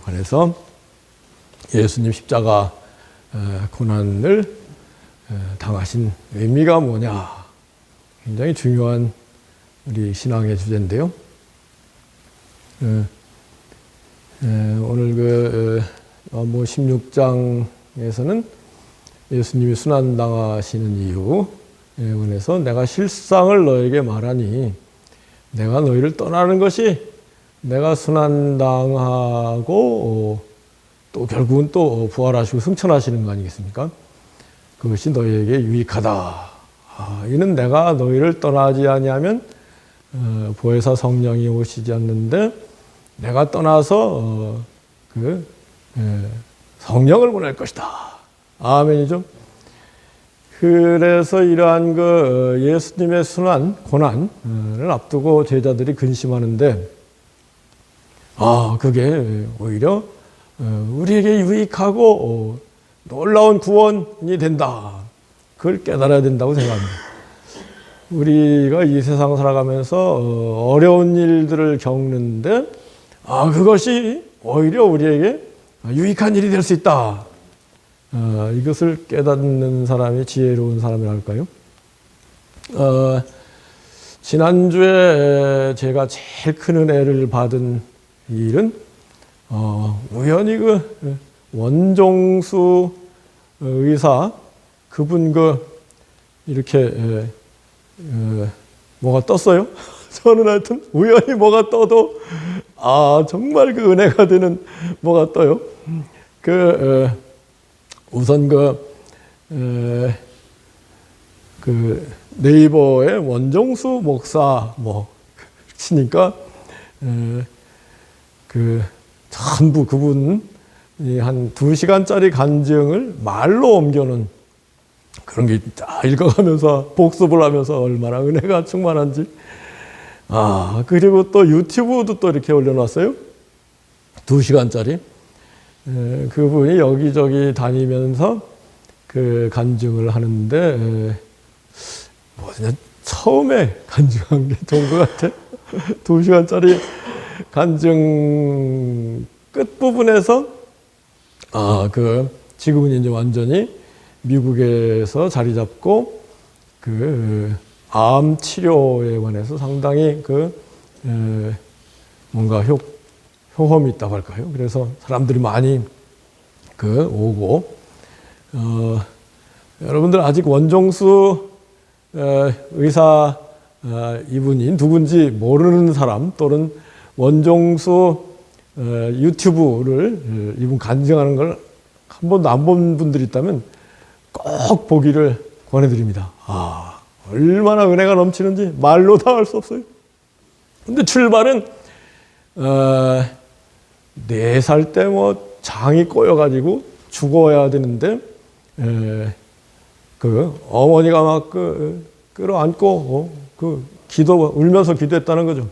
관해서 예수님 십자가 고난을 당하신 의미가 뭐냐, 굉장히 중요한 우리 신앙의 주제인데요. 오늘 마태복음 16장에서는 예수님이 순환당하시는 이유에 관해서 내가 실상을 너에게 말하니 내가 너희를 떠나는 것이 내가 순환당하고 또 결국은 또 부활하시고 승천하시는 거 아니겠습니까? 그것이 너희에게 유익하다. 이는 내가 너희를 떠나지 아니하면 보혜사 성령이 오시지 않는데 내가 떠나서 성령을 보낼 것이다. 아멘이죠. 그래서 이러한 예수님의 순환, 고난을 앞두고 제자들이 근심하는데, 그게 오히려 우리에게 유익하고 놀라운 구원이 된다. 그걸 깨달아야 된다고 생각합니다. 우리가 이 세상 살아가면서 어려운 일들을 겪는데, 그것이 오히려 우리에게 유익한 일이 될 수 있다. 이것을 깨닫는 사람이 지혜로운 사람이랄까요? 지난주에 제가 제일 큰 은혜를 받은 일은 우연히 원종수 의사 그분 이렇게 뭐가 떴어요. 저는 하여튼 우연히 뭐가 떠도 정말 은혜가 되는 뭐가 떠요. 우선 네이버에 원종수 목사 치니까 전부 그분 한 2시간짜리 간증을 말로 옮겨놓은 그런 게 읽어가면서 복습을 하면서 얼마나 은혜가 충만한지. 그리고 또 유튜브도 또 이렇게 올려놨어요. 2시간짜리. 그분이 여기저기 다니면서 간증을 하는데, 처음에 간증한 게 좋은 것 같아. 2시간짜리 간증 끝부분에서, 지금은 이제 완전히 미국에서 자리 잡고, 암 치료에 관해서 상당히 뭔가 효험이 있다고 할까요? 그래서 사람들이 많이 오고, 여러분들 아직 원종수 의사 이분이 누군지 모르는 사람 또는 원종수 유튜브를 이분 간증하는 걸 한 번도 안 본 분들이 있다면 꼭 보기를 권해드립니다. 얼마나 은혜가 넘치는지 말로 다 할 수 없어요. 근데 출발은 4살 때 장이 꼬여가지고 죽어야 되는데 어머니가 막 끌어안고 울면서 기도했다는 거죠.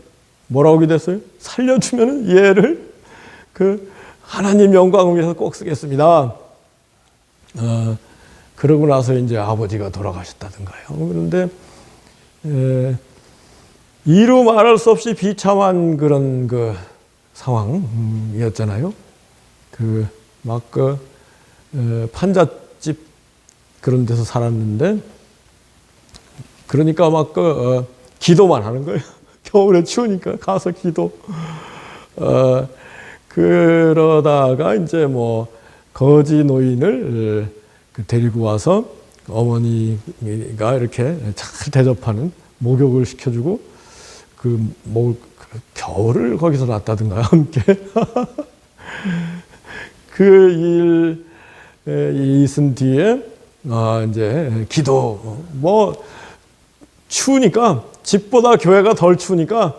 뭐라고 기도했어요? 살려주면은 얘를 하나님 영광을 위해서 꼭 쓰겠습니다. 그러고 나서 이제 아버지가 돌아가셨다든가요. 그런데 이루 말할 수 없이 비참한 그런 상황이었잖아요. 판잣집 그런 데서 살았는데, 그러니까 기도만 하는 거예요. 겨울에 추우니까 가서 기도. 그러다가 이제 거지 노인을 데리고 와서 어머니가 이렇게 잘 대접하는 목욕을 시켜주고 겨울을 거기서 놨다든가 함께 그 일 있은 뒤에 이제 기도 추우니까 집보다 교회가 덜 추우니까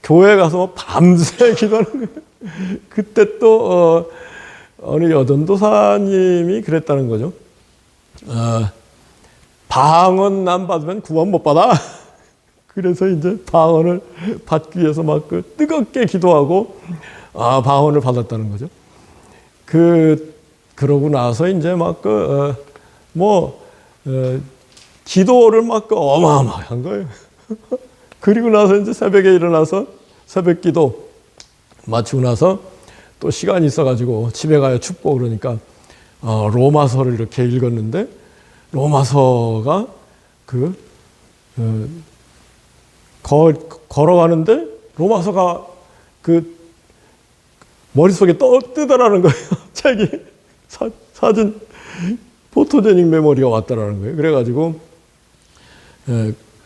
교회 가서 밤새 기도하는 거예요. 그때 또 어느 여전도사님이 그랬다는 거죠. 방언 안 받으면 구원 못 받아. 그래서 이제 방언을 받기 위해서 뜨겁게 기도하고 방언을 받았다는 거죠. 그러고 나서 이제 기도를 어마어마한 거예요. 그리고 나서 이제 새벽에 일어나서 새벽 기도 마치고 나서 또 시간이 있어가지고 집에 가야 춥고 그러니까 로마서를 이렇게 읽었는데 로마서가 걸어가는데 로마서가 머릿속에 뜨더라는 거예요. 책이 사진 포토제닉 메모리가 왔더라는 거예요. 그래가지고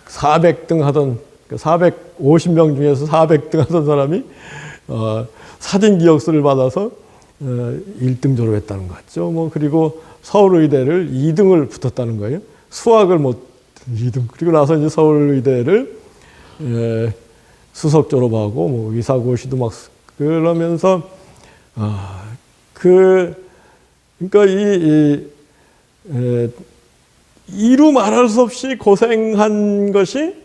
400등 하던 450명 중에서 400등 하던 사람이 사진 기억수를 받아서 1등 졸업했다는 거 같죠. 뭐 그리고 서울의대를 2등을 붙었다는 거예요. 수학을 못 2등. 그리고 나서 이제 서울의대를 수석 졸업하고 뭐 의사고시도 막 그러면서 그러니까 이루 말할 수 없이 고생한 것이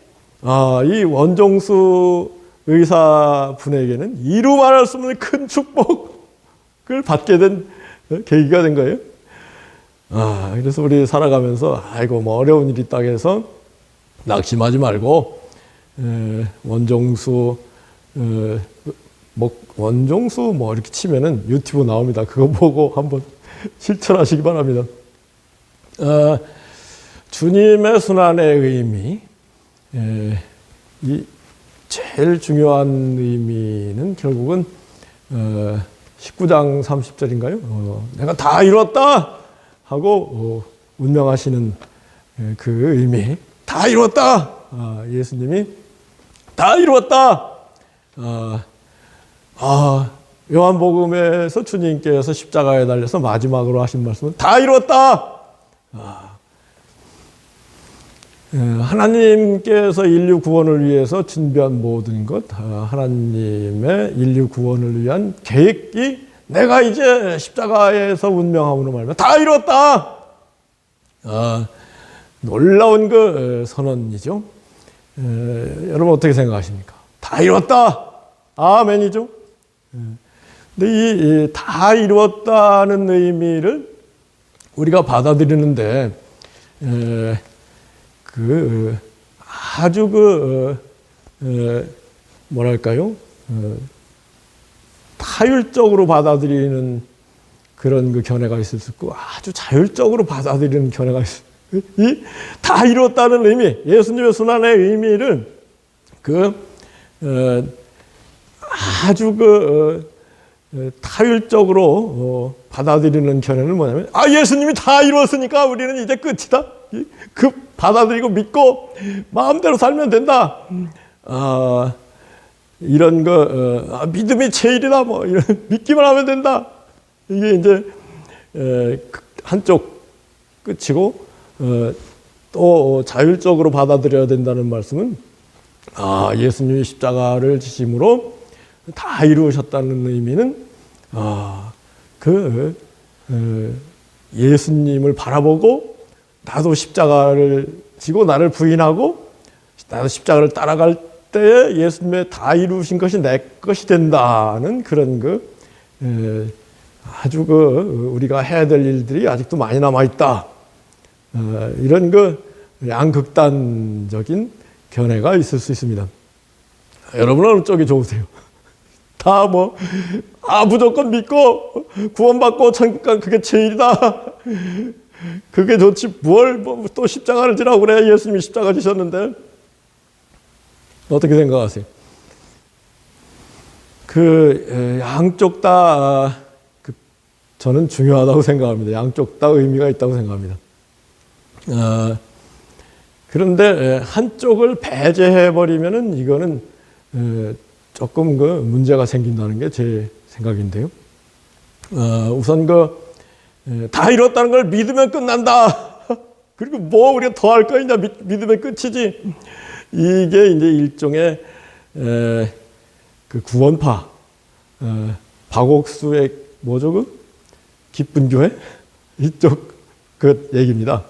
이 원종수 의사분에게는 이루 말할 수 없는 큰 축복을 받게 된 계기가 된 거예요. 그래서 우리 살아가면서 아이고 뭐 어려운 일이 있다 해서 낙심하지 말고 원종수 원종수 뭐 이렇게 치면은 유튜브 나옵니다. 그거 보고 한번 실천하시기 바랍니다. 주님의 순환의 의미, 이 제일 중요한 의미는 결국은 19장 30절인가요? 내가 다 이뤘다 하고 운명하시는 그 의미, 다 이뤘다. 예수님이 다 이뤘다. 요한복음에서 주님께서 십자가에 달려서 마지막으로 하신 말씀은 다 이뤘다. 하나님께서 인류 구원을 위해서 준비한 모든 것, 하나님의 인류 구원을 위한 계획이 내가 이제 십자가에서 운명함으로 말하면 다 이뤘다. 놀라운 그 선언이죠. 여러분 어떻게 생각하십니까? 다 이뤘다. 아멘이죠. 근데 이 다 이루었다는 의미를 우리가 받아들이는데 아주 뭐랄까요? 타율적으로 받아들이는 그런 그 견해가 있을 수 있고 아주 자율적으로 받아들이는 견해가 있을 수 있고 이 다 이루었다는 의미, 예수님의 순환의 의미를 아주 타율적으로 받아들이는 견해는 뭐냐면 예수님이 다 이루었으니까 우리는 이제 끝이다. 받아들이고 믿고 마음대로 살면 된다. 이런 거 믿음이 제일이다. 뭐 이런 믿기만 하면 된다. 이게 이제 한쪽 끝이고 또 자율적으로 받아들여야 된다는 말씀은 예수님이 십자가를 지심으로 다 이루셨다는 의미는 예수님을 바라보고 나도 십자가를 지고 나를 부인하고 나도 십자가를 따라갈 때에 예수님의 다 이루신 것이 내 것이 된다는 그런 아주 우리가 해야 될 일들이 아직도 많이 남아 있다. 이런 양극단적인 견해가 있을 수 있습니다. 여러분은 어느 쪽이 좋으세요? 다 무조건 믿고 구원받고 천국 가 그게 제일이다. 그게 좋지 뭘 또 십자가를 지라고 그래. 예수님이 십자가 지셨는데. 어떻게 생각하세요? 양쪽 다 저는 중요하다고 생각합니다. 양쪽 다 의미가 있다고 생각합니다. 그런데 한쪽을 배제해버리면은 이거는 조금 문제가 생긴다는 게 제 생각인데요. 우선 다 이뤘다는 걸 믿으면 끝난다. 그리고 뭐 우리가 더 할 거 있냐? 믿으면 끝이지. 이게 이제 일종의 구원파 박옥수의 뭐죠 기쁜 교회 이쪽 얘기입니다.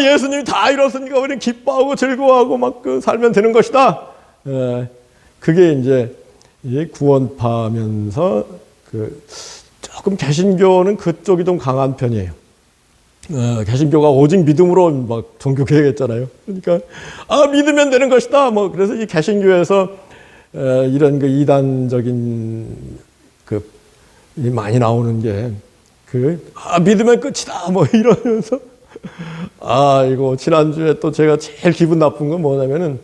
예수님이 다 이뤘으니까 우리는 기뻐하고 즐거워하고 막 살면 되는 것이다. 그게 이제 구원파면서 조금 개신교는 그쪽이 좀 강한 편이에요. 개신교가 오직 믿음으로 막 종교 개혁했잖아요. 그러니까 믿으면 되는 것이다. 그래서 이 개신교에서 이런 이단적인 많이 나오는 게 믿으면 끝이다 뭐 이러면서 이거 지난주에 또 제가 제일 기분 나쁜 건 뭐냐면은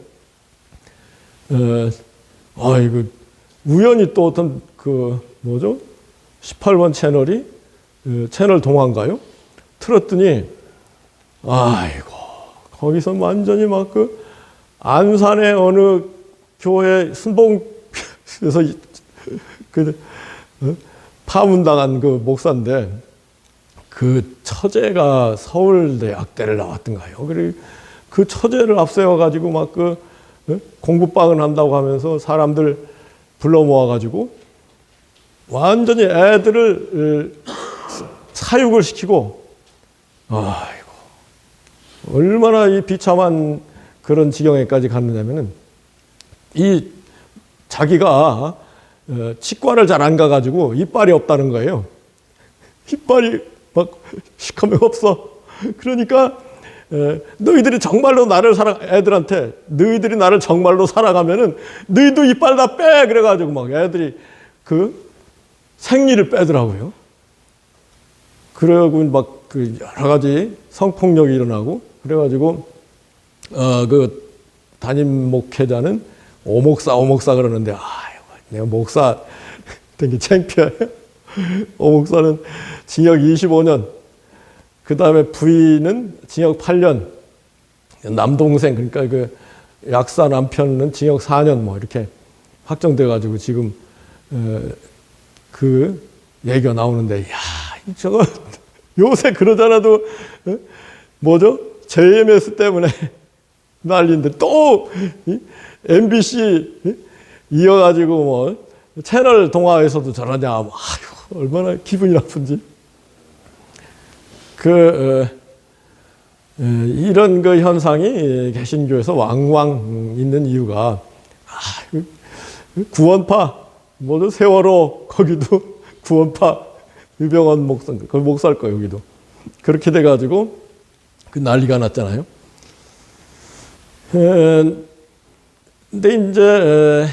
이거 우연히 또 어떤 18번 채널이 채널 동화인가요? 틀었더니 아이고 거기서 완전히 막 안산의 어느 교회 순복에서 파문당한 목사인데 처제가 서울대 약대를 나왔던가요? 그리고 그 처제를 앞세워가지고 막 공부방을 한다고 하면서 사람들 불러 모아가지고 완전히 애들을 사육을 시키고 아이고 얼마나 이 비참한 그런 지경에까지 갔느냐면은 자기가 치과를 잘 안 가가지고 이빨이 없다는 거예요. 이빨이 막 시커멓게 없어. 그러니까 너희들이 정말로 나를 애들한테 너희들이 나를 정말로 사랑하면은 너희도 이빨 다 빼. 그래가지고 막 애들이 생리를 빼더라고요. 그러고 막 여러 가지 성폭력이 일어나고 그래가지고 담임 목회자는 오목사 그러는데 내가 목사 되게 창피해. 오목사는 징역 25년, 그 다음에 부인은 징역 8년, 남동생 그러니까 약사 남편은 징역 4년 뭐 이렇게 확정돼가지고 지금 얘기가 나오는데 저거 요새 그러잖아도 JMS 때문에 난리인데 또 MBC 이어가지고 뭐 채널 동화에서도 저러냐 얼마나 기분이 나쁜지 이런 현상이 개신교에서 왕왕 있는 이유가 구원파 세월호 거기도 구원파 유병원 목사일 거예요. 여기도 그렇게 돼가지고 난리가 났잖아요. 근데 이제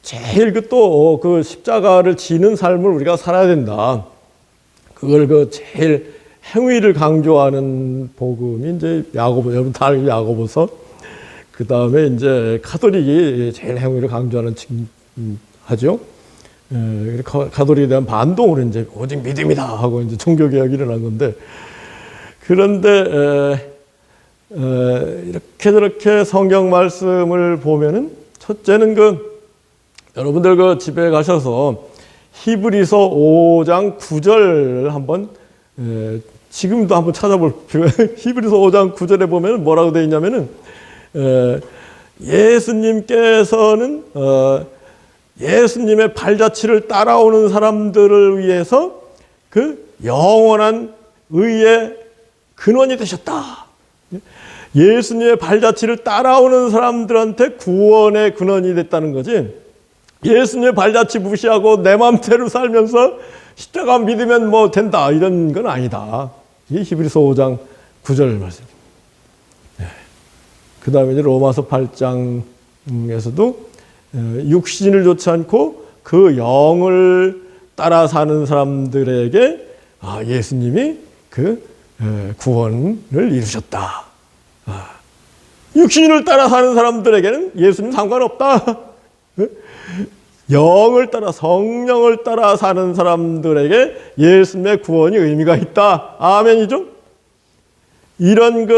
제일 십자가를 지는 삶을 우리가 살아야 된다. 그걸 제일 행위를 강조하는 복음이 이제 여러분 다 알고 야고보서. 그 다음에 이제 가톨릭이 제일 행위를 강조하는 하죠. 가톨릭에 대한 반동으로 이제 오직 믿음이다 하고 이제 종교개혁이 일어난 건데, 그런데 이렇게 저렇게 성경 말씀을 보면은 첫째는 여러분들 집에 가셔서 히브리서 5장 9절 한번 지금도 한번 찾아볼 필요가 히브리서 5장 9절에 보면 뭐라고 되어 있냐면은 예수님께서는 예수님의 발자취를 따라오는 사람들을 위해서 영원한 의의 근원이 되셨다. 예수님의 발자취를 따라오는 사람들한테 구원의 근원이 됐다는 거지. 예수님의 발자취 무시하고 내 마음대로 살면서 십자가 믿으면 뭐 된다 이런 건 아니다. 이 히브리서 5장 9절 말씀. 그 다음에 이제 로마서 8장에서도 육신을 좋지 않고 그 영을 따라 사는 사람들에게 예수님이 구원을 이루셨다. 육신을 따라 사는 사람들에게는 예수님 상관없다. 영을 따라 성령을 따라 사는 사람들에게 예수님의 구원이 의미가 있다. 아멘이죠? 이런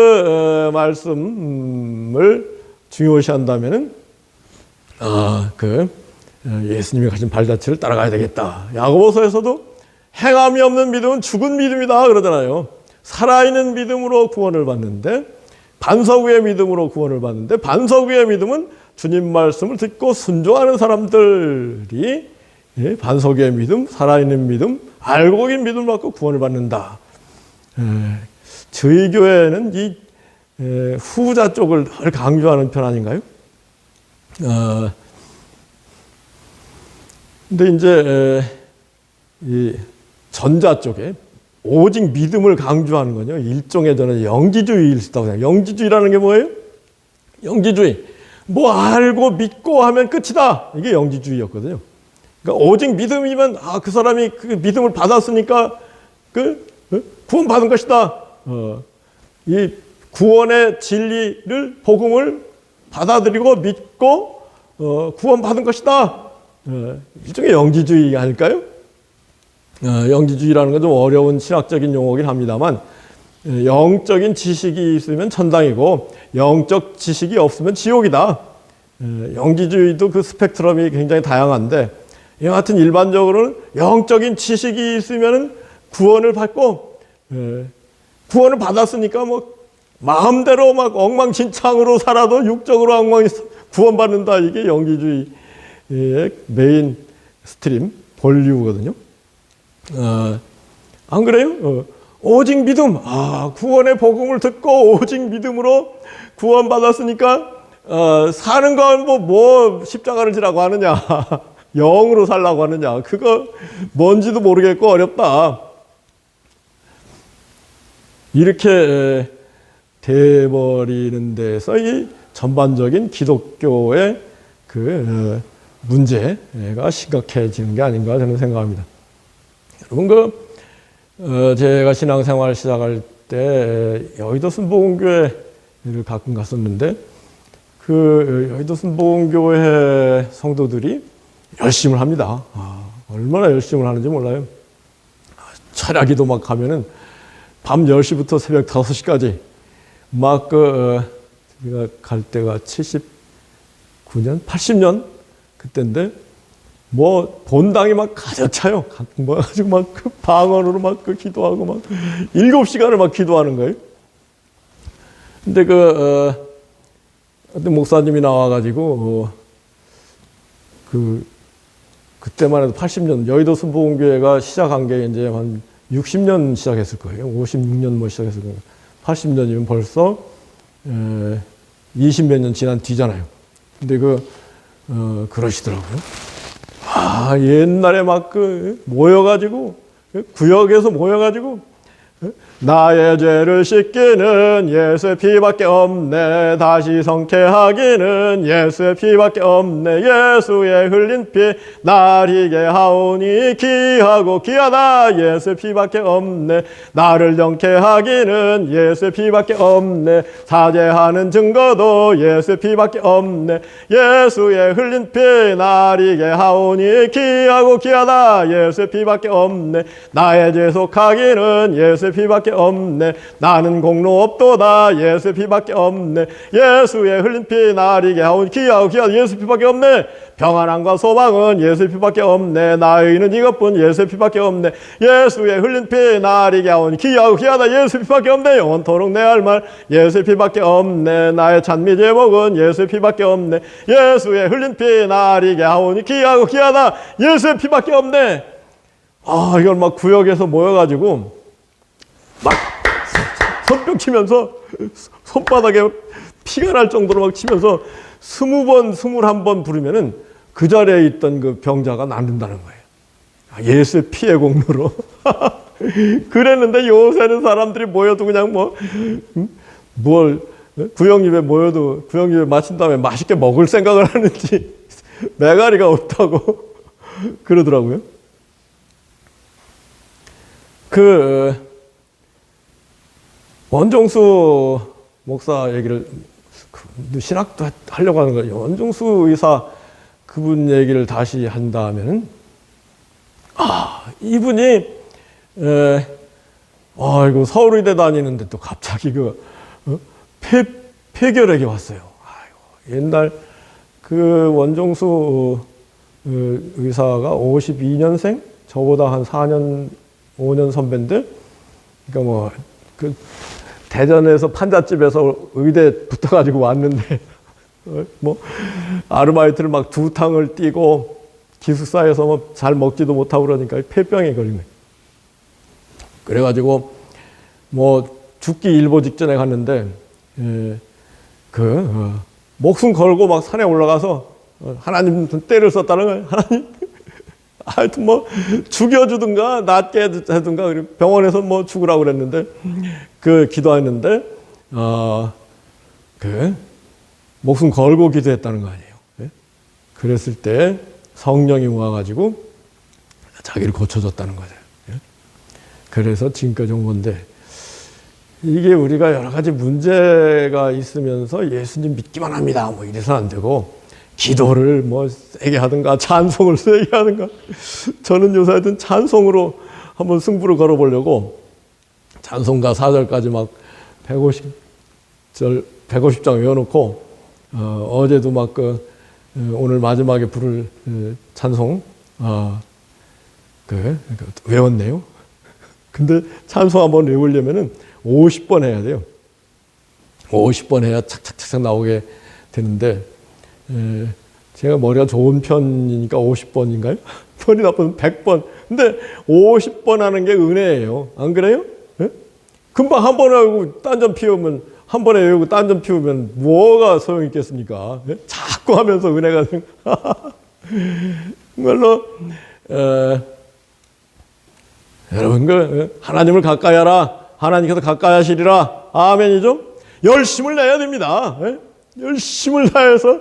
말씀을 중요시한다면은 예수님이 가진 발자취를 따라가야 되겠다. 야고보서에서도 행함이 없는 믿음은 죽은 믿음이다 그러잖아요. 살아있는 믿음으로 구원을 받는데, 반석 위의 믿음으로 구원을 받는데, 반석 위의 믿음은 주님 말씀을 듣고 순종하는 사람들이 반석 위의 믿음, 살아있는 믿음, 알고 있는 믿음을 받고 구원을 받는다. 저희 교회는 이 후자 쪽을 늘 강조하는 편 아닌가요? 근데 이제 이 전자 쪽에 오직 믿음을 강조하는 건요, 일종의 저는 영지주의일 수 있다고 생각해요. 영지주의라는 게 뭐예요? 영지주의. 뭐 알고 믿고 하면 끝이다. 이게 영지주의였거든요. 그러니까 오직 믿음이면 그 사람이 그 믿음을 받았으니까 구원 받은 것이다. 이 구원의 진리를 복음을 받아들이고 믿고 구원 받은 것이다. 일종의 영지주의 아닐까요? 영지주의라는 건 좀 어려운 신학적인 용어긴 합니다만 영적인 지식이 있으면 천당이고 영적 지식이 없으면 지옥이다. 영지주의도 그 스펙트럼이 굉장히 다양한데 여하튼 일반적으로는 영적인 지식이 있으면 구원을 받고 구원을 받았으니까 뭐 마음대로 막 엉망진창으로 살아도 육적으로 구원받는다. 이게 영지주의의 메인 스트림 본류거든요. 안 그래요? 오직 믿음, 구원의 복음을 듣고 오직 믿음으로 구원받았으니까 사는 건 뭐 십자가를 지라고 하느냐, 영으로 살라고 하느냐, 그거 뭔지도 모르겠고 어렵다. 이렇게 돼버리는 데서 이 전반적인 기독교의 그 문제가 심각해지는 게 아닌가 저는 생각합니다. 여러분 제가 신앙생활 시작할 때 여의도 순복음교회를 가끔 갔었는데 그 여의도 순복음교회 성도들이 열심을 합니다. 얼마나 열심을 하는지 몰라요. 철야기도 막 가면은 밤 10시부터 새벽 5시까지 막 우리가 갈 때가 79년, 80년 그때인데 뭐 본당이 막 가득 차요. 뭐 가지고 막 그 방언으로 막 그 기도하고 막 7시간을 막 기도하는 거예요. 근데 어떤 목사님이 나와가지고 그때만 해도 80년 여의도 순복음교회가 시작한 게 이제 한 60년 시작했을 거예요. 56년 뭐 시작했을 거예요. 80년이면 벌써 20몇 년 지난 뒤잖아요. 근데 그러시더라고요. 옛날에 막 모여가지고 구역에서 모여가지고 나의 죄를 씻기는 예수의 피밖에 없네. 다시 성케하기는 예수의 피밖에 없네. 예수의 흘린 피 나리게 하오니 귀하고 귀하다. 예수의 피밖에 없네. 나를 정케하기는 예수의 피밖에 없네. 사죄하는 증거도 예수의 피밖에 없네. 예수의 흘린 피 나리게 하오니 귀하고 귀하다. 예수의 피밖에 없네. 나의 죄 속하기는 예수의 피밖에 없네. 나는 공로 없도다. 예수의 피밖에 없네. 예수의 흘린 피 나리게 하오니 귀하고 귀하다. 예수의 피밖에 없네. 평안함과 소망은 예수의 피밖에 없네. 나의 의는 이것뿐 예수의 피밖에 없네. 예수의 흘린 피 나리게 하오니 귀하고 귀하다. 예수의 피밖에 없네. 영원토록 내 할 말 예수의 피밖에 없네. 나의 찬미 제목은 예수의 피밖에 없네. 예수의 흘린 피 나리게 하오니 귀하고 귀하다. 예수의 피밖에 없네. 이걸 막 구역에서 모여가지고 막 손뼉 치면서 손바닥에 피가 날 정도로 막 치면서 20번, 21번 부르면은 그 자리에 있던 그 병자가 낫는다는 거예요. 예수의 피의 공로로. 그랬는데 요새는 사람들이 모여도 그냥 구역예배 모여도 구역예배 마친 다음에 맛있게 먹을 생각을 하는지 매가리가 없다고 그러더라고요. 원종수 목사 얘기를 신학도 하려고 하는 거예요. 원종수 의사 그분 얘기를 다시 한다면은 이분이 이거 서울의대 다니는데 또 갑자기 폐결핵이 왔어요. 옛날 그 원종수 의사가 52년생 저보다 한 4년 5년 선배인데 그러니까 대전에서 판잣집에서 의대 붙어가지고 왔는데 아르바이트를 막 2탕을 뛰고 기숙사에서 잘 먹지도 못하고 그러니까 폐병에 걸린 거예요. 그래가지고 죽기 일보 직전에 갔는데 목숨 걸고 막 산에 올라가서 하나님 때를 썼다는 거예요. 하나님 하여튼 죽여주든가 낫게 해든가 병원에서 죽으라고 그랬는데 기도했는데 목숨 걸고 기도했다는 거 아니에요. 예? 그랬을 때 성령이 와가지고 자기를 고쳐줬다는 거죠. 예? 그래서 지금까지 온 건데, 이게 우리가 여러 가지 문제가 있으면서 예수님 믿기만 합니다, 뭐 이래서 안 되고, 기도를 뭐 세게 하든가 찬송을 세게 하든가. 저는 요새 하여튼 찬송으로 한번 승부를 걸어보려고 찬송가 4절까지 막 150장 외워놓고, 어제도 막 오늘 마지막에 부를 찬송 외웠네요. 근데 찬송 한번 외우려면은 50번 해야 돼요. 50번 해야 착착착착 나오게 되는데, 제가 머리가 좋은 편이니까 50번인가요? 머리 나쁘면 100번. 근데 50번 하는 게 은혜예요. 안 그래요? 예? 금방 한 번 하고 딴점 피우면, 한 번에 외우고 딴점 피우면 뭐가 소용이 있겠습니까? 예? 자꾸 하면서 은혜가 정말로 여러분, 하나님을 가까이 하라. 하나님께서 가까이 하시리라. 아멘이죠? 열심을 내야 됩니다. 예? 열심을 다해서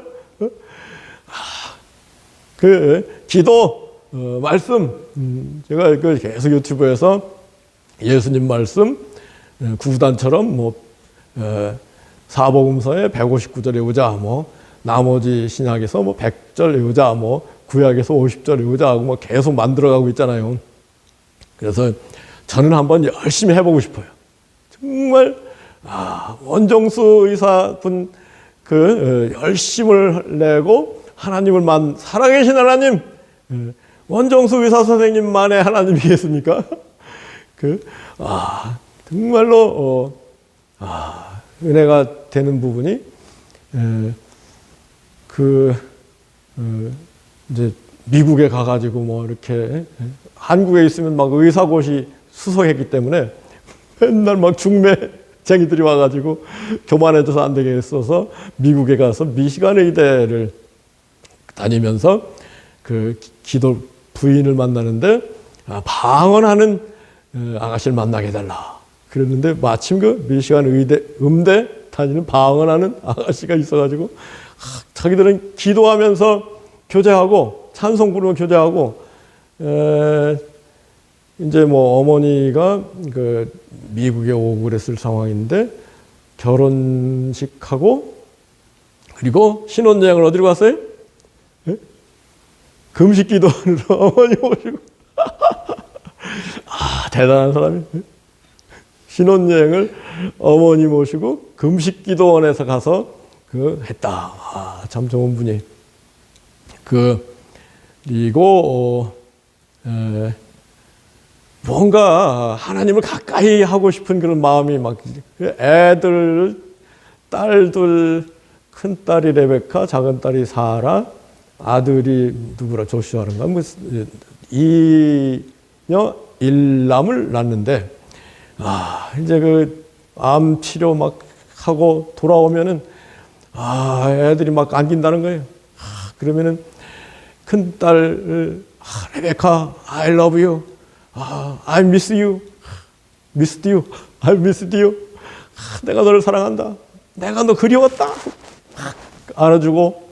기도, 말씀, 제가 계속 유튜브에서 예수님 말씀, 구구단처럼 뭐 사복음서에 159절 외우자, 뭐 나머지 신약에서 뭐 100절 외우자, 뭐 구약에서 50절 외우자 하고 뭐 계속 만들어가고 있잖아요. 그래서 저는 한번 열심히 해보고 싶어요. 정말 원정수 의사분 열심을 내고 하나님을 살아계신 하나님, 원정수 의사 선생님만의 하나님이겠습니까? 정말로 은혜가 되는 부분이 이제 미국에 가가지고 뭐 이렇게 한국에 있으면 막 의사고시 수석했기 때문에 맨날 막 중매쟁이들이 와가지고 교만해져서 안 되겠어서 미국에 가서 미시간 의대를 다니면서 기도 부인을 만나는데 방언하는 아가씨를 만나게 해달라 그랬는데, 마침 미시간 음대 다니는 방언하는 아가씨가 있어가지고 자기들은 기도하면서 교제하고 찬송 부르면 교제하고, 이제 뭐 어머니가 미국에 오고 그랬을 상황인데 결혼식하고 그리고 신혼여행을 어디로 갔어요? 네? 금식기도원으로 어머니 모시고 대단한 사람이. 신혼여행을 어머니 모시고 금식기도원에서 가서 했다. 참 좋은 분이. 그리고 뭔가 하나님을 가까이 하고 싶은 그런 마음이 막, 애들, 딸들, 큰딸이 레베카, 작은딸이 사라, 아들이 누구라, 조슈아인가, 뭐, 이녀 일남을 낳는데, 이제 암 치료 막 하고 돌아오면은, 애들이 막 안긴다는 거예요. 그러면은, 큰딸, 레베카, I love you. I miss you. missed you. I missed you. 내가 너를 사랑한다. 내가 너 그리웠다. 안아주고.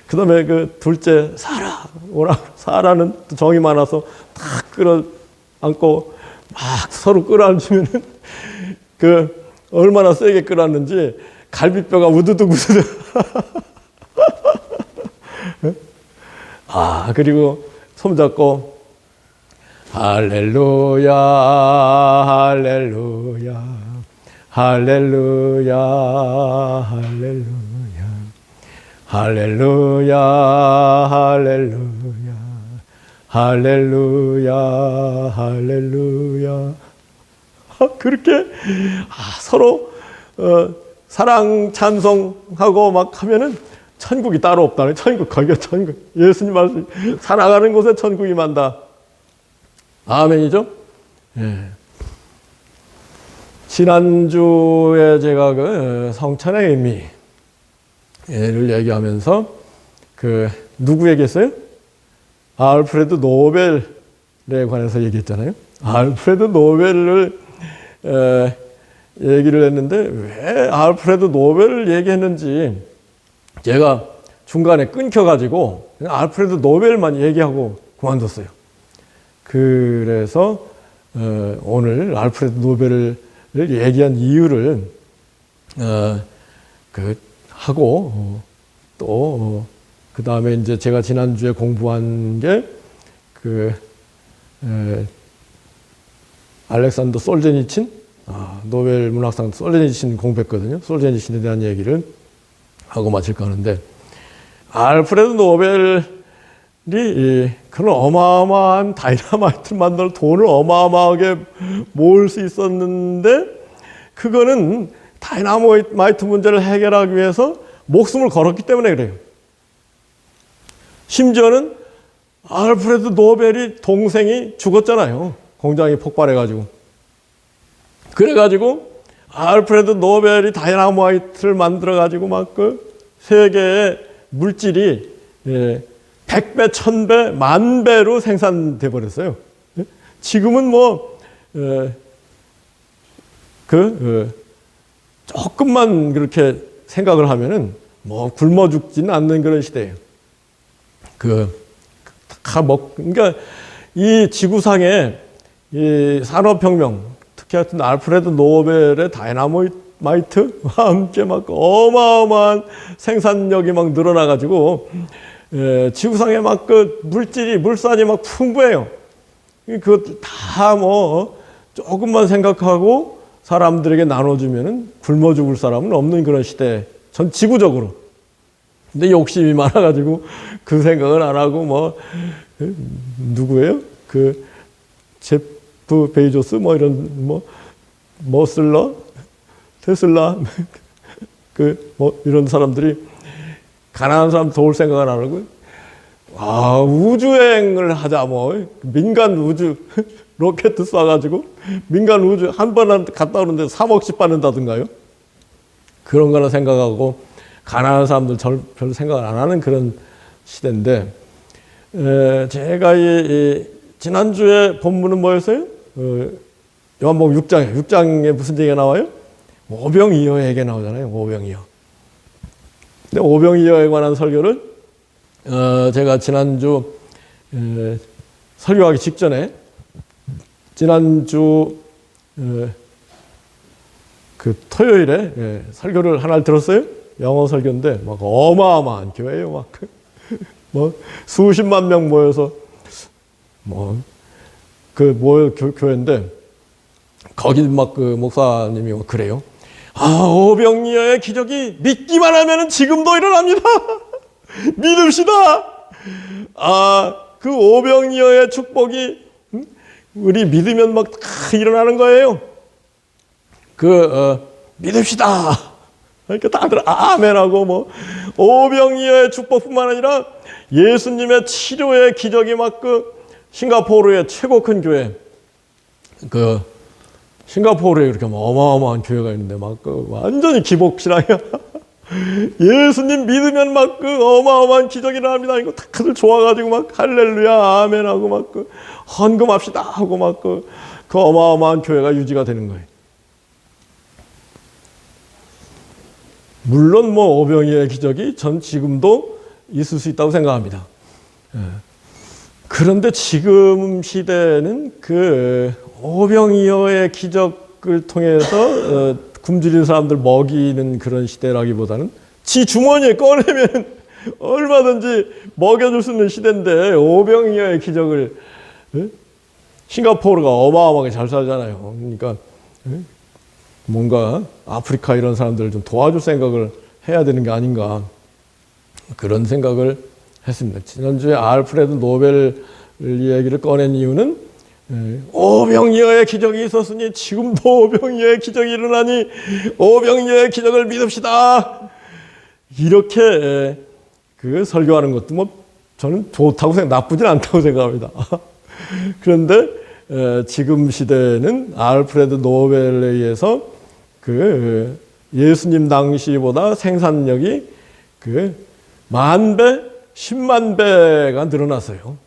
그 다음에 둘째, 사라. 사라는 정이 많아서 탁 끌어안고 막 서로 끌어안으면은 얼마나 세게 끌어안는지 갈비뼈가 우두둑. 그리고 손잡고 할렐루야, 할렐루야, 할렐루야, 할렐루야, 할렐루야, 할렐루야, 할렐루야, 할렐루야. 그렇게 서로 사랑 찬송하고 막 하면은 천국이 따로 없다. 거기가 천국. 예수님 말씀, 살아가는 곳에 천국이 많다. 아멘이죠? 예. 지난주에 제가 성찬의 의미를 얘기하면서 누구 얘기했어요? 알프레드 노벨에 관해서 얘기했잖아요. 알프레드 노벨을 얘기를 했는데 왜 알프레드 노벨을 얘기했는지 제가 중간에 끊겨가지고 그냥 알프레드 노벨만 얘기하고 그만뒀어요. 그래서 오늘 알프레드 노벨을 얘기한 이유를 하고 또 그 다음에 이제 제가 지난주에 공부한 게 알렉산더 솔제니친 노벨 문학상 솔제니친 공부했거든요. 솔제니친에 대한 얘기를 하고 마칠까 하는데 알프레드 노벨이 그런 어마어마한 다이나마이트를 만들어 돈을 어마어마하게 모을 수 있었는데 그거는 다이나마이트 문제를 해결하기 위해서 목숨을 걸었기 때문에 그래요. 심지어는 알프레드 노벨이 동생이 죽었잖아요. 공장이 폭발해가지고. 그래가지고 알프레드 노벨이 다이나마이트를 만들어가지고 막 그 세계의 물질이 100배, 1000배, 10,000배로 생산돼 버렸어요. 지금은 조금만 그렇게 생각을 하면은 굶어 죽지는 않는 그런 시대예요. 그러니까 이 지구상에 이 산업혁명, 특히 하여튼 알프레드 노벨의 다이나마이트와 함께 막 어마어마한 생산력이 막 늘어나가지고 지구상에 막 그 물산이 막 풍부해요. 그것 다 조금만 생각하고 사람들에게 나눠주면은 굶어 죽을 사람은 없는 그런 시대. 전 지구적으로. 근데 욕심이 많아가지고 그 생각은 안 하고 누구예요? 그 제프 베이조스 이런 머슬러, 테슬라 이런 사람들이 가난한 사람 도울 생각을 안 하고 우주여행을 하자 민간 우주 로켓 쏴가지고 민간 우주 한 번 갔다 오는데 3억씩 받는다든가요. 그런 거나 생각하고 가난한 사람들 별로 생각을 안 하는 그런 시대인데 제가 지난주에 본문은 뭐였어요? 요한복음 6장에 무슨 얘기가 나와요? 오병이어의 얘기가 나오잖아요. 오병이어. 근데 오병이어에 관한 설교를 제가 지난주 설교하기 직전에 지난주 그 토요일에 설교를 하나를 들었어요. 영어 설교인데 어마어마한 교회예요. 수십만 명 모여서 교회인데 거기 그 목사님이 그래요. 오병이어의 기적이 믿기만 하면 지금도 일어납니다. 믿읍시다. 그 오병이어의 축복이 우리 믿으면 다 일어나는 거예요. 믿읍시다. 그러니까 다들 아멘하고 오병이어의 축복뿐만 아니라 예수님의 치료의 기적이 싱가포르의 최고 큰 교회 싱가포르에 그렇게 어마어마한 교회가 있는데 완전히 기복신앙이야. 예수님 믿으면 어마어마한 기적이 일어납니다. 이거 다들 좋아가지고 할렐루야 아멘하고 헌금합시다 하고 그 어마어마한 교회가 유지가 되는 거예요. 물론 오병이어의 기적이 전 지금도 있을 수 있다고 생각합니다. 그런데 지금 시대는 그 오병이어의 기적을 통해서 굶주린 사람들 먹이는 그런 시대라기보다는 지 주머니에 꺼내면 얼마든지 먹여줄 수 있는 시대인데 오병이어의 기적을 싱가포르가 어마어마하게 잘 살잖아요. 그러니까 뭔가 아프리카 이런 사람들을 좀 도와줄 생각을 해야 되는 게 아닌가 그런 생각을 했습니다. 지난주에 알프레드 노벨 얘기를 꺼낸 이유는 오병이어의 기적이 있었으니 지금도 오병이어의 기적이 일어나니 오병이어의 기적을 믿읍시다. 이렇게 설교하는 것도 저는 좋다고 나쁘진 않다고 생각합니다. 그런데 지금 시대는 알프레드 노벨에 의해서 예수님 당시보다 생산력이 10,000배, 10만 배가 늘어났어요.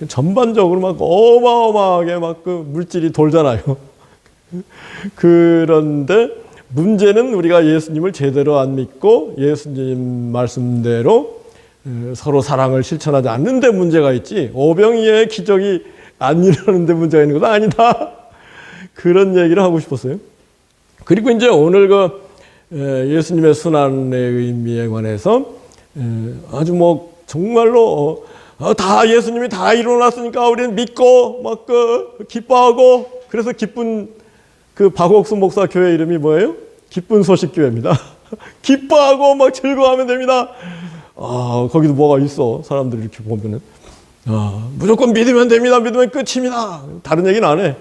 전반적으로 어마어마하게 물질이 돌잖아요. 그런데 문제는 우리가 예수님을 제대로 안 믿고 예수님 말씀대로 서로 사랑을 실천하지 않는데 문제가 있지, 오병이어의 기적이 안 일어나는데 문제가 있는 것은 아니다. 그런 얘기를 하고 싶었어요. 그리고 이제 오늘 그 예수님의 순환의 의미에 관해서 아주 뭐 정말로 다 예수님이 다 일어났으니까 우리는 믿고 막 기뻐하고, 그래서 기쁜 그 박옥수 목사 교회 이름이 뭐예요? 기쁜 소식 교회입니다. 기뻐하고 막 즐거워하면 됩니다. 거기도 뭐가 있어. 사람들이 이렇게 보면은 무조건 믿으면 됩니다. 믿으면 끝입니다. 다른 얘기는 안 해.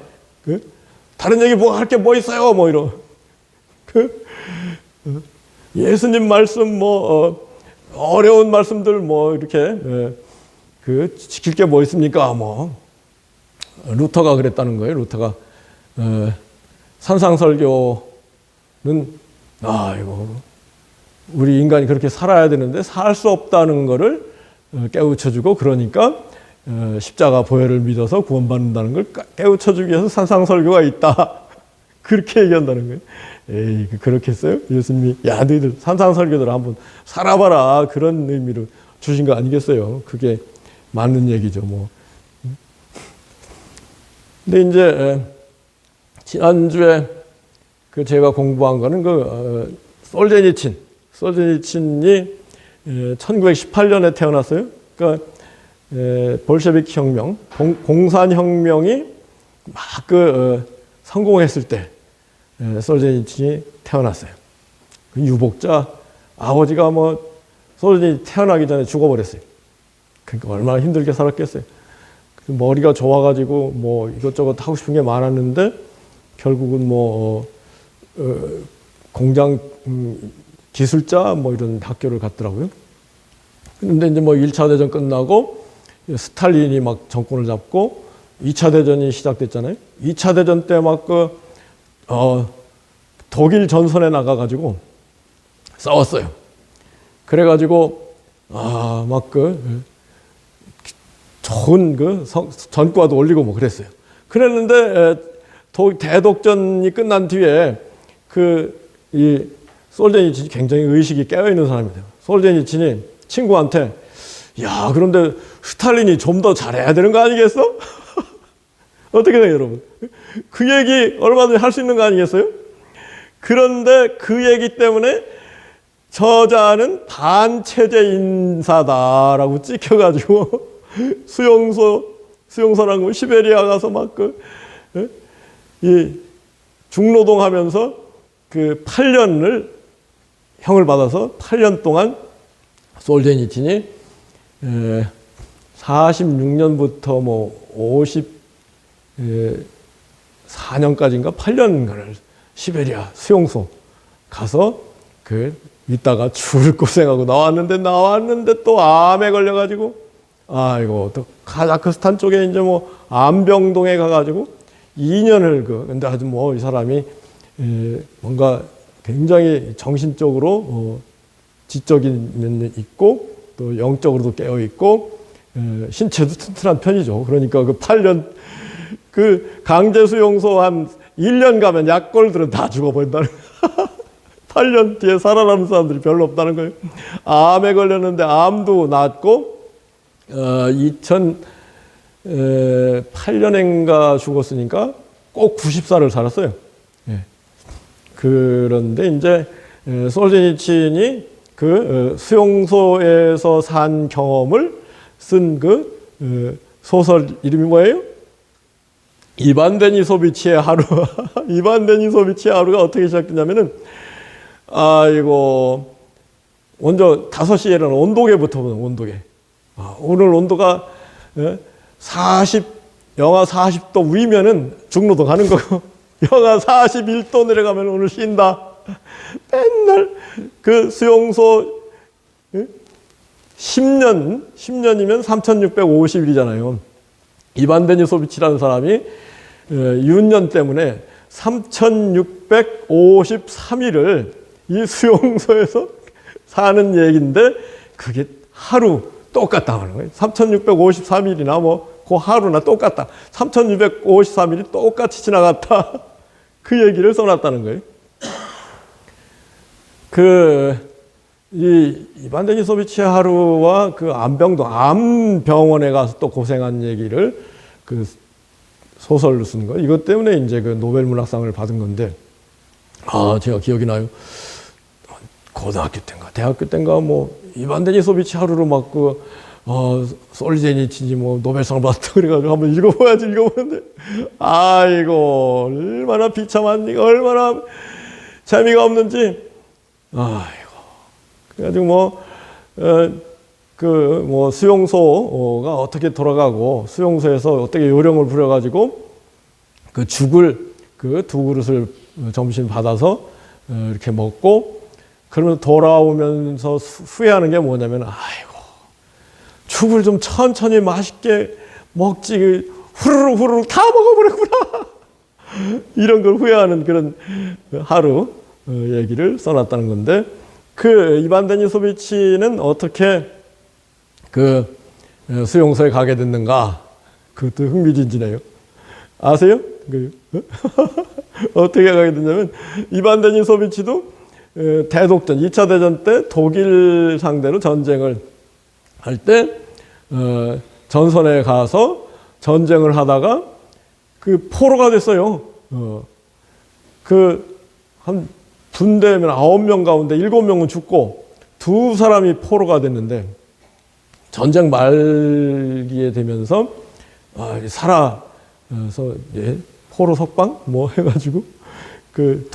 다른 얘기 뭐 할 게 뭐 있어요? 뭐 이런. 예수님 말씀 뭐 어려운 말씀들 뭐 이렇게 지킬 게 뭐 있습니까? 뭐 루터가 그랬다는 거예요. 루터가 산상설교는 이거 우리 인간이 그렇게 살아야 되는데 살 수 없다는 거를 깨우쳐주고, 그러니까 십자가 보혈을 믿어서 구원받는다는 걸 깨우쳐주기 위해서 산상설교가 있다. 그렇게 얘기한다는 거예요. 에이, 그렇게 했어요? 예수님이 야 너희들 산상설교들 한번 살아봐라, 그런 의미로 주신 거 아니겠어요? 그게 맞는 얘기죠. 뭐. 근데 이제 지난주에 제가 공부한 거는 솔제니친이 1918년에 태어났어요. 그러니까 볼셰비크 혁명, 공산혁명이 막 성공했을 때 솔제니친이 태어났어요. 그 유복자 아버지가 뭐 솔제니친 태어나기 전에 죽어버렸어요. 그러니까 얼마나 힘들게 살았겠어요. 머리가 좋아가지고 뭐 이것저것 하고 싶은 게 많았는데 결국은 뭐 공장 기술자 뭐 이런 학교를 갔더라고요. 그런데 이제 뭐 1차 대전 끝나고 스탈린이 막 정권을 잡고 2차 대전이 시작됐잖아요. 2차 대전 때 막 독일 전선에 나가가지고 싸웠어요. 그래가지고 막 좋은 전과도 올리고 뭐 그랬어요. 그랬는데 대독전이 끝난 뒤에 이 솔제니친이 굉장히 의식이 깨어있는 사람이에요. 솔제니친이 친구한테 야 그런데 스탈린이 좀 더 잘해야 되는 거 아니겠어? 어떻게 돼요 여러분? 그 얘기 얼마든지 할 수 있는 거 아니겠어요? 그런데 그 얘기 때문에 저자는 반체제 인사다라고 찍혀가지고 수용소라고 시베리아 가서 막 이 중노동하면서 8년을 형을 받아서 8년 동안 솔제니친이 46년부터 뭐 54년까지인가 8년간을 시베리아 수용소 가서 있다가 죽을 고생하고 나왔는데 또 암에 걸려가지고 또 카자흐스탄 쪽에 이제 뭐 암병동에 가가지고 2년을 근데 아주 뭐 이 사람이 뭔가 굉장히 정신적으로 지적인 면이 있고 또 영적으로도 깨어 있고 신체도 튼튼한 편이죠. 그러니까 8년 강제 수용소 한 1년 가면 약골들은 다 죽어버린다는 거예요. 8년 뒤에 살아남는 사람들이 별로 없다는 거예요. 암에 걸렸는데 암도 낫고 2008년인가 죽었으니까 꼭 90살을 살았어요. 그런데 이제 솔제니친이 수용소에서 산 경험을 쓴 소설 이름이 뭐예요? 이반 데니소비치의 하루. 이반 데니소비치의 하루가 어떻게 시작됐냐면은 먼저 5시에 일어나 온도계부터 보는 온도계. 오늘 온도가 영하 40도 위면은 중노동 하는 거고, 영하 41도 내려가면 오늘 쉰다. 맨날 수용소 10년이면 3650일이잖아요. 이반 데니소비치라는 사람이 윤년 때문에 3653일을 이 수용소에서 사는 얘기인데 그게 하루 똑같다 하는 거예요. 3653일이나 그 하루나 똑같다. 3653일이 똑같이 지나갔다. 그 얘기를 써놨다는 거예요. 이 이반 데니소비치 하루와 그 암병원에 가서 또 고생한 얘기를 그 소설로 쓴 거. 이것 때문에 이제 그 노벨 문학상을 받은 건데, 제가 기억이 나요. 고등학교 때인가, 대학교 때인가, 뭐, 이반 데니소비치 하루로 막 솔제니치니 뭐 노벨상 받았다 그래가지고 한번 읽어봐야지 읽어보는데, 아이고, 얼마나 비참한, 얼마나 재미가 없는지, 아이고. 그래가지고 수용소가 어떻게 돌아가고, 수용소에서 어떻게 요령을 부려가지고, 그 죽을, 그 두 그릇을 점심 받아서 이렇게 먹고, 그러면 돌아오면서 후회하는 게 뭐냐면, 아이고, 죽을 좀 천천히 맛있게 먹지, 후루룩 다 먹어버렸구나. 이런 걸 후회하는 그런 하루 얘기를 써놨다는 건데, 그 이반 데니소비치는 어떻게 그 수용소에 가게 됐는가? 그것도 흥미진진해요. 아세요? 어떻게 가게 됐냐면, 이반 데니소비치도 대독전, 2차 대전 때 독일 상대로 전쟁을 할 때 전선에 가서 전쟁을 하다가 그 포로가 됐어요. 한 분대면 9명 가운데 7명은 죽고 2사람이 포로가 됐는데, 전쟁 말기에 되면서 살아서 포로 석방 뭐 해가지고 그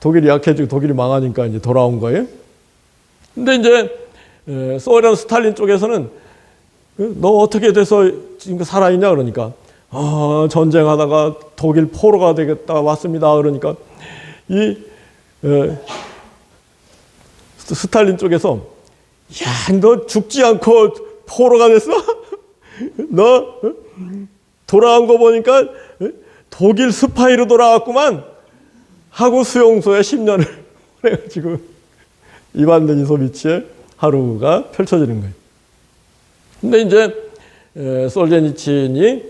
독일이 약해지고 독일이 망하니까 이제 돌아온 거예요. 근데 이제 소련 스탈린 쪽에서는 너 어떻게 돼서 지금 살아있냐 그러니까, 전쟁하다가 독일 포로가 되겠다 왔습니다 그러니까, 이 스탈린 쪽에서, 야, 너 죽지 않고 포로가 됐어? 너 돌아온 거 보니까 독일 스파이로 돌아왔구만 하고 수용소에 10년을 보내가지고 이반 데니소비치의 하루가 펼쳐지는 거예요. 근데 이제 솔제니친이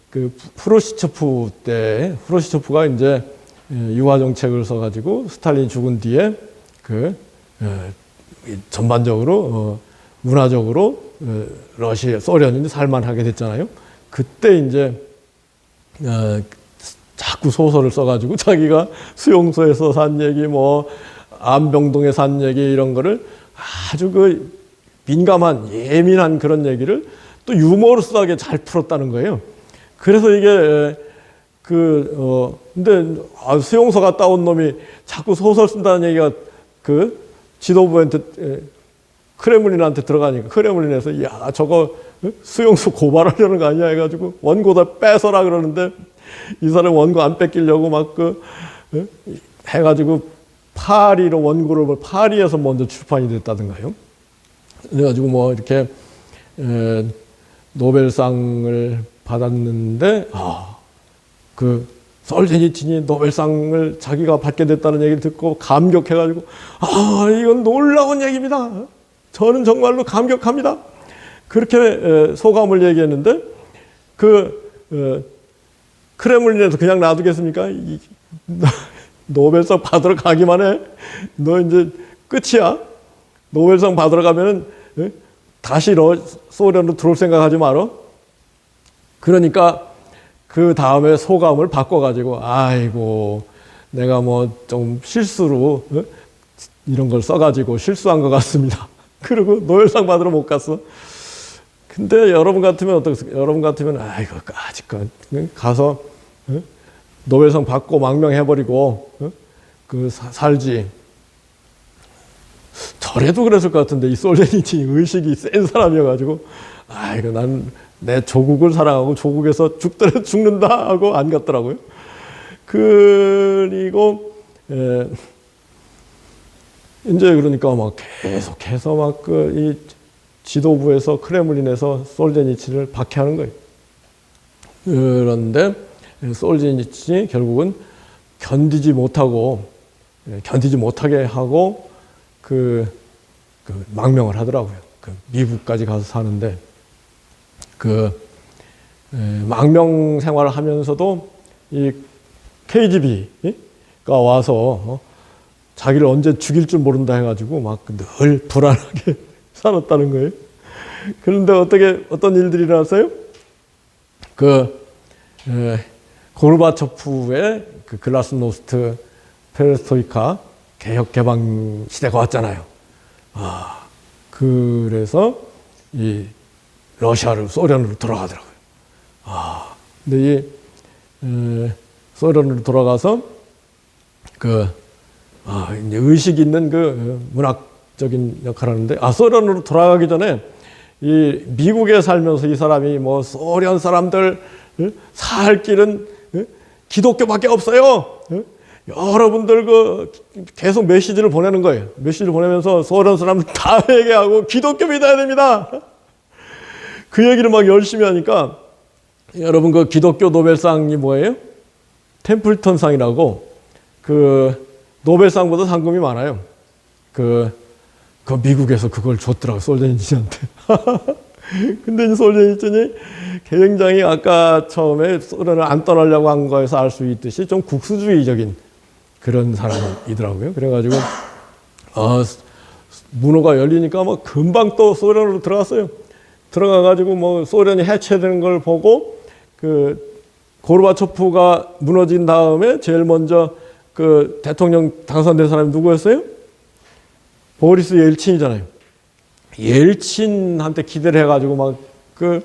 그 프루시초프 때, 프루시초프가 이제 유화 정책을 써가지고 스탈린이 죽은 뒤에 전반적으로 문화적으로 소련이 살만하게 됐잖아요. 그때 이제 자꾸 소설을 써가지고 자기가 수용소에서 산 얘기, 뭐 안병동에 산 얘기 이런 거를 아주 그 민감한 예민한 그런 얘기를 또 유머러스하게 잘 풀었다는 거예요. 그래서 이게 근데 수용소 갔다 온 놈이 자꾸 소설 쓴다는 얘기가 그 지도부한테 크레물린한테 들어가니까 크레물린에서 야 저거 수용소 고발하려는 거 아니야 해가지고 원고 다 뺏어라 그러는데, 이 사람 원고 안 뺏기려고 막 해가지고 파리로 원고를 파리에서 먼저 출판이 됐다든가요. 그래가지고 뭐 이렇게 노벨상을 받았는데, 그 솔제니친이 노벨상을 자기가 받게 됐다는 얘기를 듣고 감격해가지고, 이건 놀라운 얘기입니다. 저는 정말로 감격합니다. 그렇게 소감을 얘기했는데, 크레물린에서 그냥 놔두겠습니까? 노벨상 받으러 가기만 해. 너 이제 끝이야. 노벨상 받으러 가면은 다시 소련으로 들어올 생각하지 마라. 그러니까 그 다음에 소감을 바꿔가지고, 아이고 내가 뭐 좀 실수로 이런 걸 써가지고 실수한 것 같습니다. 그리고 노벨상 받으러 못 갔어. 근데 여러분 같으면 어떻겠어요? 여러분 같으면 아이고 아직 가서 노벨상 받고 망명해버리고 살지. 저래도 그랬을 것 같은데, 이 솔제니친이 의식이 센 사람이어가지고, 이거 난 내 조국을 사랑하고 조국에서 죽더라도 죽는다 하고 안 갔더라고요. 그리고 이제 그러니까 막 계속해서 막 이 지도부에서 크레물린에서 솔제니친을 박해하는 거예요. 그런데 솔제니친이 결국은 견디지 못하게 하고 망명을 하더라고요. 미국까지 가서 사는데, 망명 생활을 하면서도 이 KGB가 와서 자기를 언제 죽일 줄 모른다 해가지고 막 늘 불안하게 살았다는 거예요. 그런데 어떤 일들이 일어났어요? 고르바초프의 그 글라스노스트 페레스토이카 개혁 개방 시대가 왔잖아요. 그래서 이 러시아를 소련으로 돌아가더라고요. 근데 이 소련으로 돌아가서 이제 의식 있는 그 문학적인 역할을 하는데, 소련으로 돌아가기 전에 이 미국에 살면서 이 사람이 뭐 소련 사람들 살 길은 기독교밖에 없어요. 여러분들 계속 메시지를 보내는 거예요. 메시지를 보내면서 소련 사람들 다 회개하고 기독교 믿어야 됩니다. 그 얘기를 막 열심히 하니까, 여러분 그 기독교 노벨상이 뭐예요? 템플턴상이라고 그 노벨상보다 상금이 많아요. 그 미국에서 그걸 줬더라고, 솔제니친한테. 근데 이 솔제니친이 굉장히 아까 처음에 소련을 안 떠나려고 한 거에서 알 수 있듯이 좀 국수주의적인 그런 사람이더라고요. 그래가지고 문호가 열리니까 뭐 금방 또 소련으로 들어갔어요. 들어가가지고 뭐 소련이 해체되는 걸 보고 그 고르바초프가 무너진 다음에 제일 먼저 그 대통령 당선된 사람이 누구였어요? 보리스 옐친이잖아요. 옐친한테 기대를 해가지고 그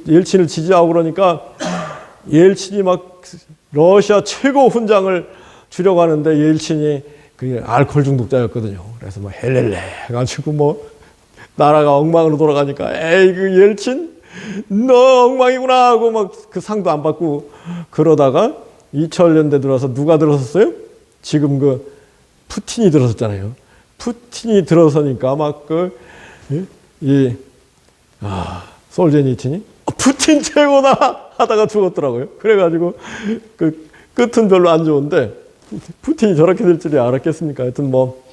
옐친을 지지하고 그러니까 옐친이 막 러시아 최고 훈장을 주려고 하는데 옐친이 그 알코올 중독자였거든요. 그래서 뭐 헬렐레 해가지고 뭐 나라가 엉망으로 돌아가니까 에이 그 옐친 너 엉망이구나 하고 막 그 상도 안 받고 그러다가 2000년대 들어서 누가 들어섰어요? 지금 그 푸틴이 들어섰잖아요. 푸틴이 들어서니까 막 솔제니친이 푸틴 최고다 하다가 죽었더라고요. 그래가지고 그 끝은 별로 안 좋은데 푸틴이 저렇게 될 줄이 알았겠습니까? 하여튼 뭐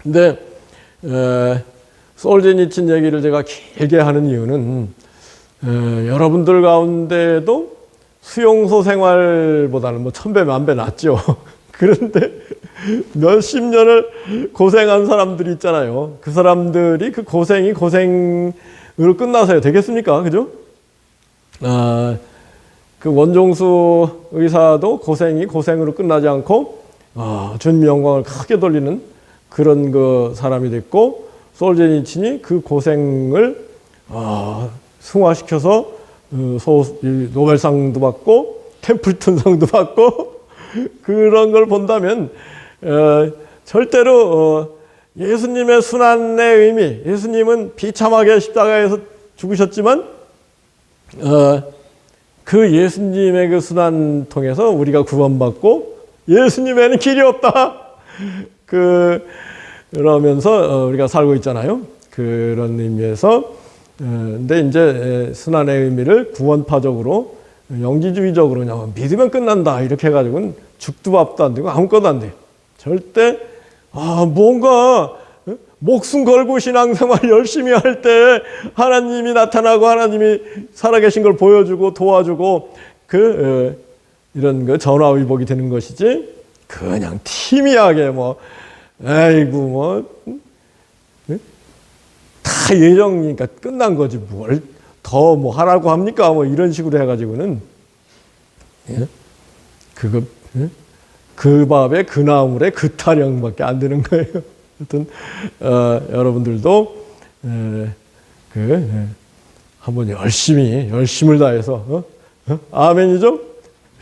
근데 솔제니친 얘기를 제가 길게 하는 이유는 여러분들 가운데도 수용소 생활보다는 뭐 1000배 만배 낫죠. 그런데 몇십 년을 고생한 사람들이 있잖아요. 그 사람들이 그 고생이 고생으로 끝나서야 되겠습니까? 그죠? 그 원종수 의사도 고생이 고생으로 끝나지 않고 주님의 영광을 크게 돌리는 그런 그 사람이 됐고, 솔제니친이 그 고생을 승화시켜서 노벨상도 받고 템플턴상도 받고 그런 걸 본다면 절대로 예수님의 순환의 의미, 예수님은 비참하게 십자가에서 죽으셨지만 그 예수님의 그 순환 통해서 우리가 구원받고 예수님에는 길이 없다. 그러면서 우리가 살고 있잖아요. 그런 의미에서 근데 이제 순환의 의미를 구원파적으로 영지주의적으로 그냥 믿으면 끝난다 이렇게 해가지고는 죽도 밥도 안 되고 아무것도 안 돼요. 절대 뭔가 목숨 걸고 신앙생활 열심히 할 때 하나님이 나타나고 하나님이 살아계신 걸 보여주고 도와주고 이런 거 전화위복이 되는 것이지, 그냥 티미하게 다 예정이니까 끝난 거지 뭘 더 하라고 합니까? 이런 식으로 해가지고는 그 밥에 그 나물에 그 타령밖에 안 되는 거예요. 하여튼 여러분들도 한번 열심을 다해서 아멘이죠?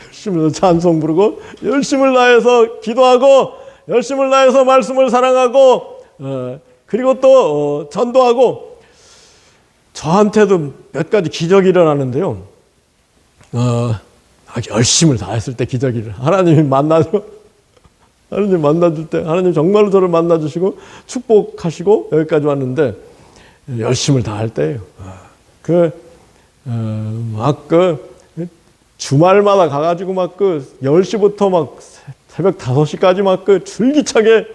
열심을 찬송 부르고 열심을 다해서 기도하고 열심을 다해서 말씀을 사랑하고 그리고 또 전도하고. 저한테도 몇 가지 기적이 일어나는데요. 열심을 다했을 때 기적이 일어나. 하나님 만나줄 때 하나님 정말로 저를 만나주시고 축복하시고 여기까지 왔는데 열심을 다할 때예요. 주말마다 가가지고 10시부터 새벽 5시까지 줄기차게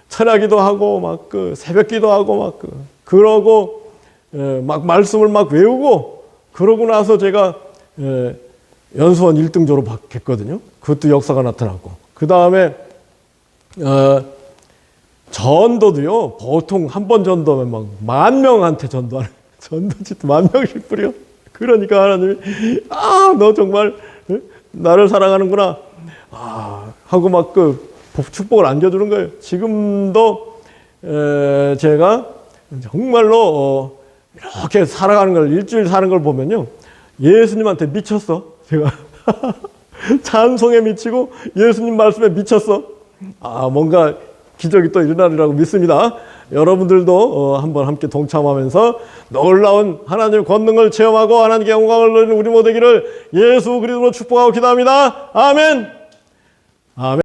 철야기도 하고 새벽기도 하고 그러고 말씀을 외우고 그러고 나서 제가 연수원 1등 졸업했거든요. 그것도 역사가 나타났고. 그 다음에 전도도요. 보통 한 번 전도하면 막 10,000명한테 전도하는 전도 진짜 10,000명씩 뿌려. 그러니까 하나님이 너 정말 나를 사랑하는구나 하고 막 그 축복을 안겨주는 거예요. 지금도 제가 정말로 이렇게 살아가는 걸 일주일 사는 걸 보면요. 예수님한테 미쳤어. 제가 찬송에 미치고 예수님 말씀에 미쳤어. 뭔가 기적이 또 일어나리라고 믿습니다. 여러분들도 한번 함께 동참하면서 놀라운 하나님의 권능을 체험하고 하나님께 영광을 돌리는 우리 모두기를 예수 그리스도로 축복하고 기도합니다. 아멘. 아멘.